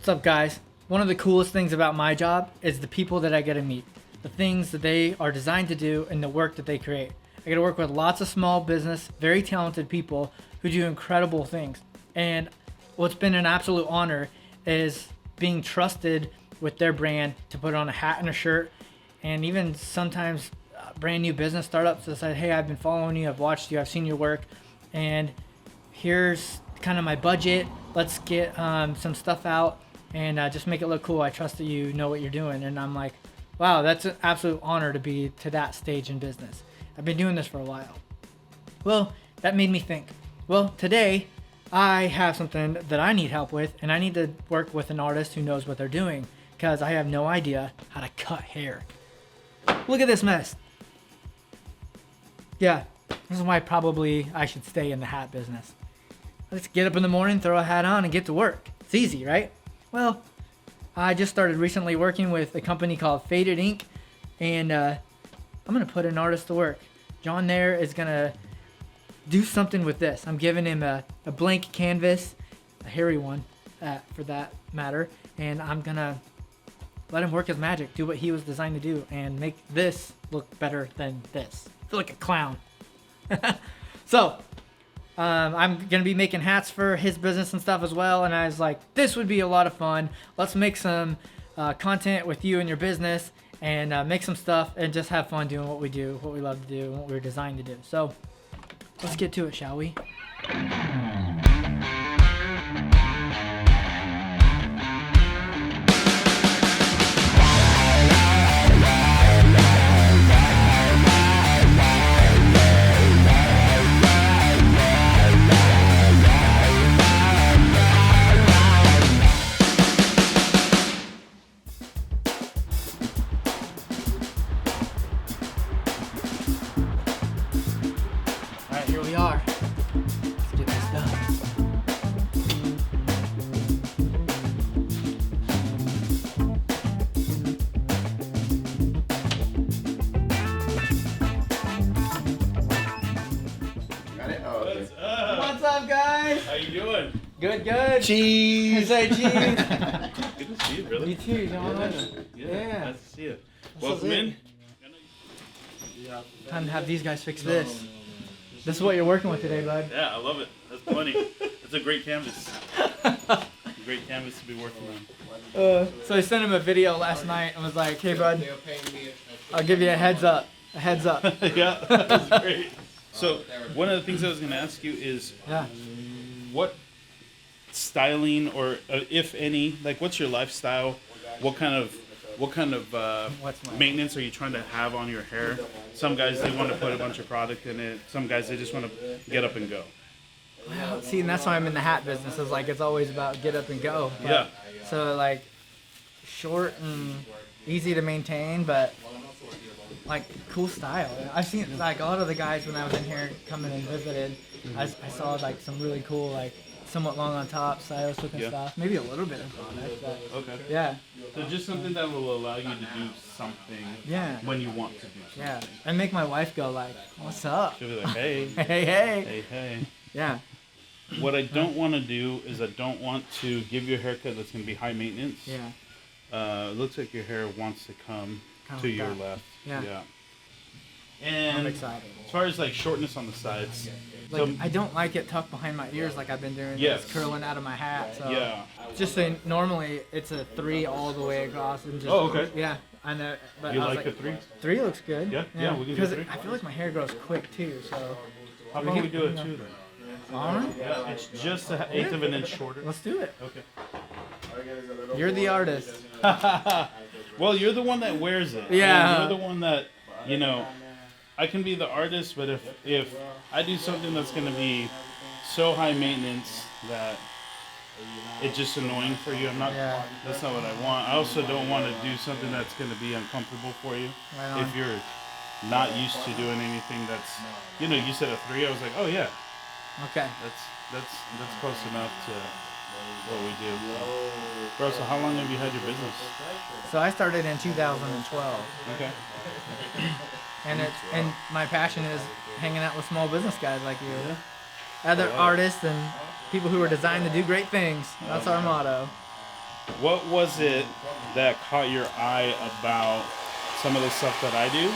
What's up, guys? One of the coolest things about my job is the people that I get to meet, the things that they are designed to do, and the work that they create. I get to work with lots of small business, very talented people who do incredible things. And what's been an absolute honor is being trusted with their brand to put on a hat and a shirt, and even sometimes brand new business startups that say, hey, I've been following you, I've watched you, I've seen your work, and here's kind of my budget. Let's get some stuff out and just make it look cool. I trust that you know what you're doing. And I'm like, wow, that's an absolute honor to be to that stage in business. I've been doing this for a while. Well, that made me think, well, today I have something that I need help with, and I need to work with an artist who knows what they're doing because I have no idea how to cut hair. Look at this mess. Yeah, this is why probably I should stay in the hat business. Let's get up in the morning, throw a hat on, and get to work. It's easy, right? Well, I just started recently working with a company called Faded Ink, and I'm going to put an artist to work. John there is going to do something with this. I'm giving him a blank canvas, a hairy one for that matter, and I'm going to let him work his magic, do what he was designed to do, and make this look better than this. I feel like a clown. So, I'm going to be making hats for his business and stuff as well, and I was like, this would be a lot of fun. Let's make some content with you and your business, and make some stuff, and just have fun doing what we do, what we love to do, and what we're designed to do. So, let's get to it, shall we? Here we are. Let's get this done. Got it? Oh, okay. What's up, guys? How you doing? Good, good. Cheese! Say cheese. Good to see you, brother. You too, John. Yeah. Nice to see you. This Welcome is it. in. Time to have these guys fix this. This is what you're working with today, bud. Yeah, I love it. That's plenty. It's a great canvas. Great canvas to be working on. So I sent him a video last night and was like, hey, bud, I'll give you a heads up. A heads up. Yeah, that's great. So one of the things I was going to ask you is, Yeah. what styling or if any, like what's your lifestyle? What kind of What's my- maintenance are you trying to have on your hair? Some guys, they want to put a bunch of product in it. Some guys, they just want to get up and go. Well, see, and that's why I'm in the hat business. Is like it's always about get up and go. But, Yeah. So like short and easy to maintain, but like cool style. I've seen like a lot of the guys when I was in here coming and visited. I saw like some really cool like somewhat long on top, stylish looking Yeah. stuff. Maybe a little bit of product, but Okay. yeah, So just something that will allow you to do something yeah, when you want to do something. yeah, and make my wife go like, "What's up? She'll be like, hey, Hey, hey, hey, hey. yeah, What I don't want to do is I don't want to give you a haircut that's going to be high maintenance. yeah, It looks like your hair wants to come Kinda to like your that. left. Yeah. I'm And excited. as far as like shortness on the sides, Like so I don't like it tucked behind my ears like I've been doing. Yes. It's curling out of my hat. So yeah. just saying, normally it's a 3 all the way across and just. Oh, okay. Yeah, I know. But You I was like the 3? 3 looks good. Yeah, yeah, we can do Because 3. I feel like my hair grows quick too. So. How about we do it 2 then? All right. Yeah, it's just an eighth of an inch shorter. Let's do it. Okay. You're the artist. Well, you're the one that wears it. Yeah. And you're the one that, you know, I can be the artist, but if I do something that's going to be so high maintenance that it's just annoying for you, Yeah. that's not what I want. I also don't want to do something that's going to be uncomfortable for you. Right on. If you're not used to doing anything that's, you know, you said a 3, I was like, oh yeah, Okay. that's close enough to what we do. Bro, so how long have you had your business? So I started in 2012, Okay. and my passion is hanging out with small business guys like you, Yeah. other artists and people who are designed to do great things. That's our motto. what was it that caught your eye about some of the stuff that I do?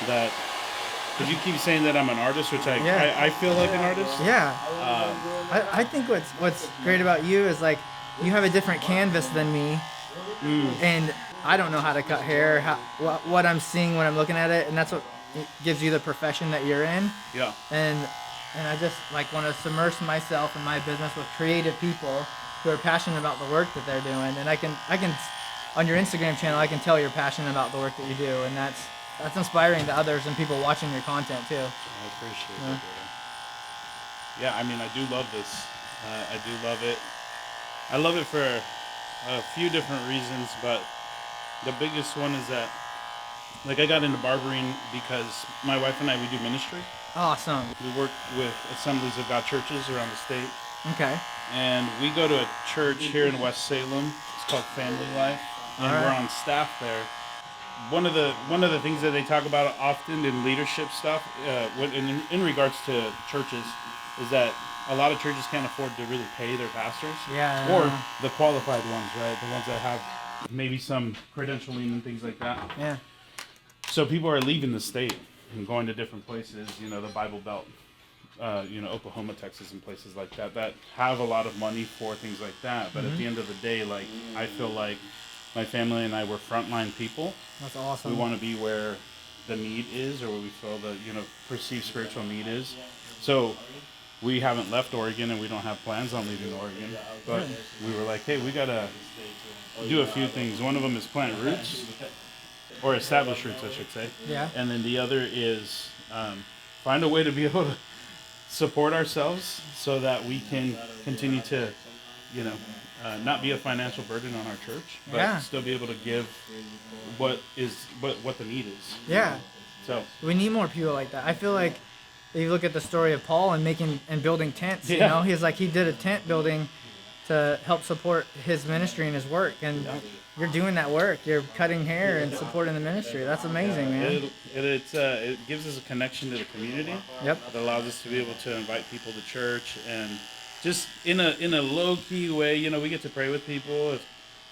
That, because you keep saying that I'm an artist, which Yeah. I feel like an artist. Yeah. Um, I think what's great about you is like you have a different canvas than me, and I don't know how to cut hair, what I'm seeing when I'm looking at it, and that's what gives you the profession that you're in. yeah. And I just like want to submerge myself and my business with creative people who are passionate about the work that they're doing. And I can on your Instagram channel I can tell you're passionate about the work that you do, and that's inspiring to others and people watching your content too. I appreciate it. Yeah, I mean, I do love this. I do love it. I love it for a few different reasons, but the biggest one is that, like, I got into barbering because my wife and I, we do ministry. Awesome. We work with Assemblies of God churches around the state, Okay. and we go to a church here in West Salem. It's called Family Life, and All right. we're on staff there. One of the things that they talk about often in leadership stuff, in regards to churches, is that a lot of churches can't afford to really pay their pastors, Yeah. or the qualified ones, right? The ones that have maybe some credentialing and things like that. Yeah. So people are leaving the state and going to different places, the Bible Belt, Oklahoma, Texas, and places like that have a lot of money for things like that. But at the end of the day, like, I feel like my family and I were frontline people. That's awesome. We want to be where the need is, or where we feel the perceived spiritual need is. So we haven't left Oregon, and we don't have plans on leaving Oregon. But we were like, hey, we gotta do a few things. One of them is plant roots, or establish roots, I should say. Yeah. And then the other is find a way to be able to support ourselves so that we can continue to, not be a financial burden on our church, but Yeah. still be able to give what the need is. Yeah. So We need more people like that. I feel like if you look at the story of Paul and making and building tents, Yeah. he did a tent building to help support his ministry and his work, and you're doing that work. You're cutting hair and supporting the ministry. That's amazing, man. it gives us a connection to the community. Yep. It allows us to be able to invite people to church, and just in a low key way, we get to pray with people if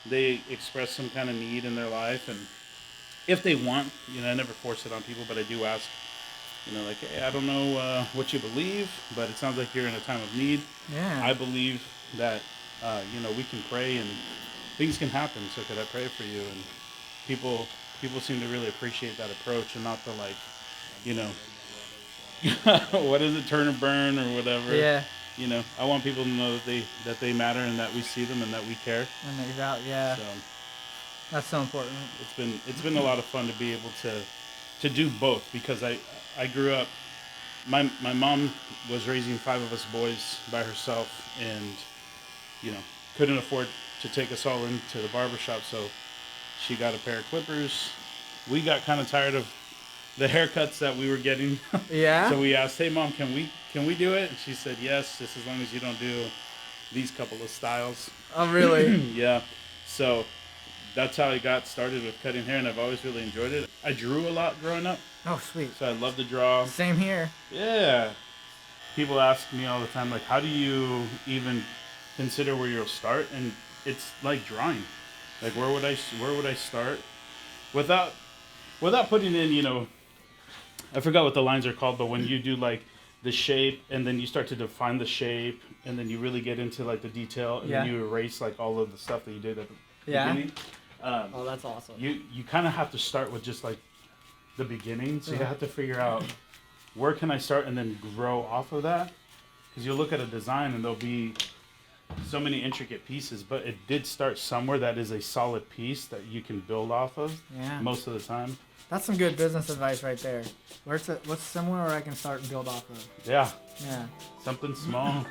they express some kind of need in their life, and if they want, I never force it on people, but I do ask, like, hey, I don't know what you believe, but it sounds like you're in a time of need. Yeah. I believe that we can pray and things can happen. So could I pray for you? And people seem to really appreciate that approach, and not the, like, what is it, turn and burn or whatever. Yeah. I want people to know that they matter, and that we see them, and that we care. And they're out. Yeah. So That's so important. it's been a lot of fun to be able to do both, because I grew up. My mom was raising 5 of us boys by herself, and couldn't afford to take us all into the barbershop, so she got a pair of clippers. We got kind of tired of the haircuts that we were getting. Yeah. So we asked, hey Mom, can we do it? And she said yes, just as long as you don't do these couple of styles. Oh, really? Yeah. So that's how I got started with cutting hair, and I've always really enjoyed it. I drew a lot growing up, Oh, sweet. so I love to draw. Same here. Yeah. People ask me all the time, like, how do you even consider where you'll start? And it's like drawing. Like, where would I start without putting in, I forgot what the lines are called, but when you do, like, the shape, and then you start to define the shape, and then you really get into, like, the detail, and then Yeah. you erase, like, all of the stuff that you did at the Yeah. beginning. Oh, that's awesome. You kind of have to start with just, like, the beginning. So you have to figure out, where can I start, and then grow off of that. Because you'll look at a design, and there'll be so many intricate pieces, but it did start somewhere that is a solid piece that you can build off of. Yeah. Most of the time. That's some good business advice right there. What's somewhere where I can start and build off of? Yeah. Yeah. Something small.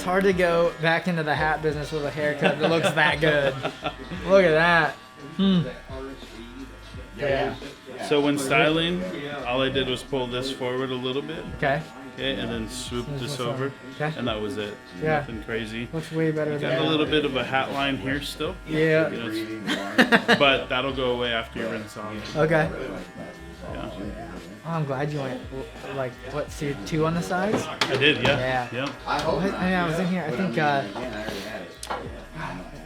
hard to go back into the hat business with a haircut that looks that good. Look at that. Yeah. So when styling, all I did was pull this forward a little bit, Okay. okay, and then swoop this over, Okay. and that was it. Yeah. Nothing crazy. Looks way better than Got a that. little bit of a hat line here still. Yeah. You know, it's- but that'll go away after you rinse on. Okay. Yeah. Oh, I'm glad you went like what? So you're 2 on the sides? I did, yeah. Yeah. Yep. I was in here. I think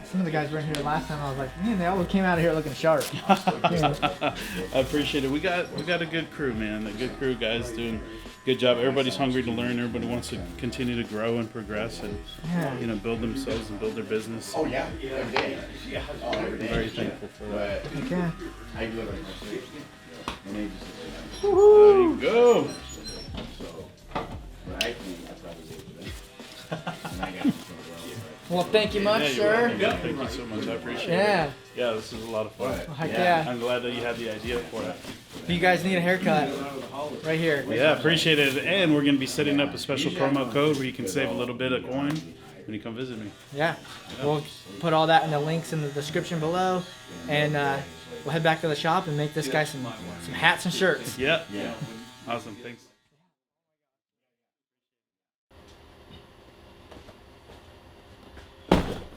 some of the guys were in here last time. I was like, man, they all came out of here looking sharp. Yeah. I appreciate it. We got a good crew, man. A good crew, guys, doing a good job. Everybody's hungry to learn. Everybody wants to continue to grow and progress, and Yeah. build themselves and build their business. Oh yeah. Every day. I'm very thankful for that. But Okay. I do it like this. And they just. There you go. But I think that's probably and I got Well, thank you much, Yeah, you're sir. welcome. Yeah, thank you so much. I appreciate Yeah. it. Yeah, this is a lot of fun. Heck yeah. I'm glad that you had the idea for it. If you guys need a haircut, right here. Yeah, appreciate it. And we're going to be setting up a special promo code where you can save a little bit of coin when you come visit me. Yeah. We'll put all that in the links in the description below, and we'll head back to the shop and make this guy some hats and shirts. Yeah. Awesome. Thanks.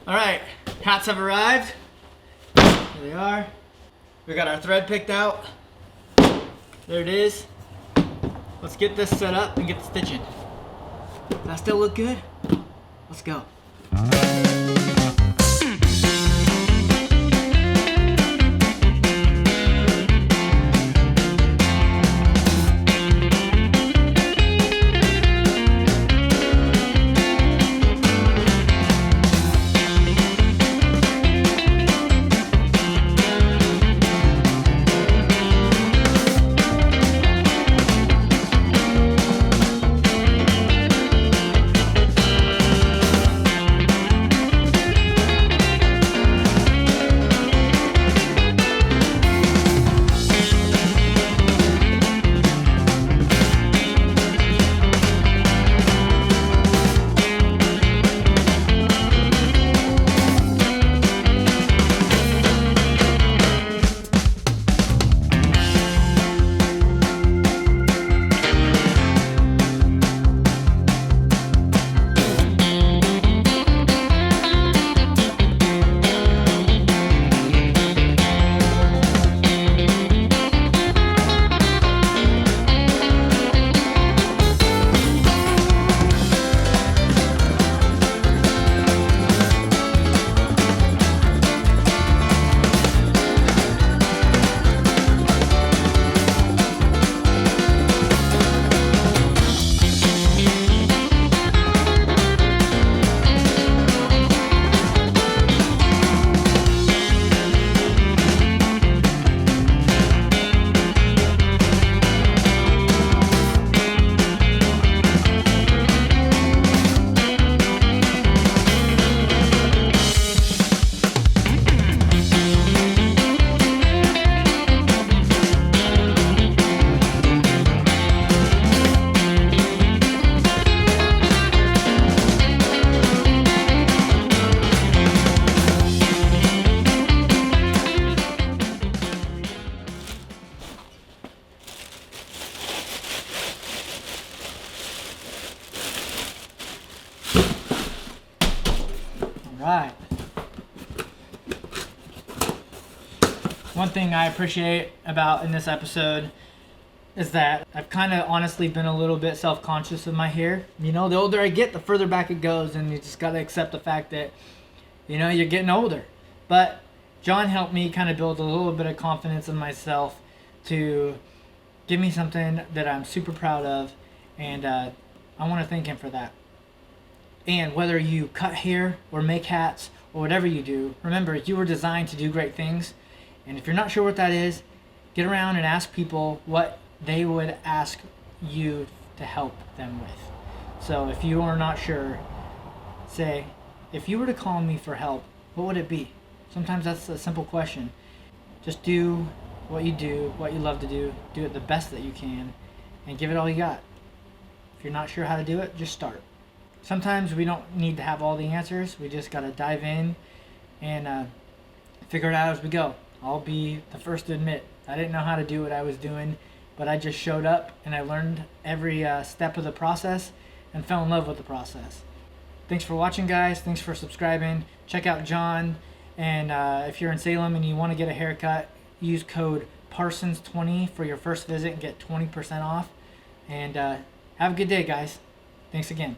All right, hats have arrived. Here they are. We got our thread picked out. There it is. Let's get this set up and get the stitching. Does that still look good? Let's go. Right. One thing I appreciate about in this episode is that I've kind of honestly been a little bit self-conscious of my hair. You know, the older I get, the further back it goes, and you just got to accept the fact that, you know, you're getting older. But John helped me kind of build a little bit of confidence in myself to give me something that I'm super proud of, and I want to thank him for that. And whether you cut hair or make hats or whatever you do, remember, you were designed to do great things. And if you're not sure what that is, get around and ask people what they would ask you to help them with. So if you are not sure, say, if you were to call me for help, what would it be? Sometimes that's a simple question. Just do what you love to do it the best that you can, and give it all you got. If you're not sure how to do it, just start. sometimes we don't need to have all the answers. We just got to dive in and figure it out as we go. I'll be the first to admit I didn't know how to do what I was doing, but I just showed up and I learned every step of the process and fell in love with the process. Thanks for watching, guys. Thanks for subscribing. Check out John, and if you're in Salem and you want to get a haircut, use code Parsons20 for your first visit and get 20% off. And have a good day, guys. Thanks again.